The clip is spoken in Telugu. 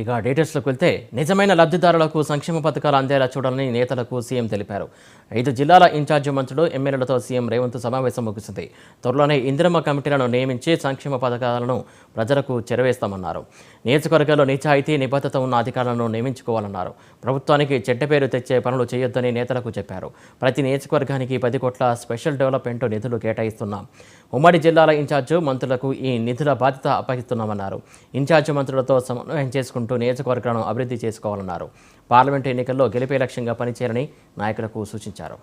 ఇక డీటెయిల్స్లోకి వెళ్తే నిజమైన లబ్ధిదారులకు సంక్షేమ పథకాలు అందేలా చూడాలని నేతలకు సీఎం తెలిపారు. 5 జిల్లాల ఇన్ఛార్జి మంత్రులు ఎమ్మెల్యేలతో సీఎం రేవంత్ సమావేశం ముగిసింది. త్వరలోనే ఇందిరమ్మ కమిటీలను నియమించి సంక్షేమ పథకాలను ప్రజలకు చేరవేస్తామన్నారు. నియోజకవర్గాల్లో నిజాయితీ నిబద్ధత ఉన్న అధికారులను నియమించుకోవాలన్నారు. ప్రభుత్వానికి చెడ్డ పేరు తెచ్చే పనులు చేయొద్దని నేతలకు చెప్పారు. ప్రతి నియోజకవర్గానికి 10 కోట్ల స్పెషల్ డెవలప్మెంట్ నిధులు కేటాయిస్తున్నాం. ఉమ్మడి జిల్లాల ఇన్ఛార్జి మంత్రులకు ఈ నిధుల బాధ్యత అప్పగిస్తున్నామన్నారు. ఇన్ఛార్జి మంత్రులతో సమన్వయం చేసుకుంటూ నియోజకవర్గాలను అభివృద్ధి చేసుకోవాలన్నారు. పార్లమెంటు ఎన్నికల్లో గెలిపే లక్ష్యంగా పనిచేయాలని నాయకులకు సూచించారు.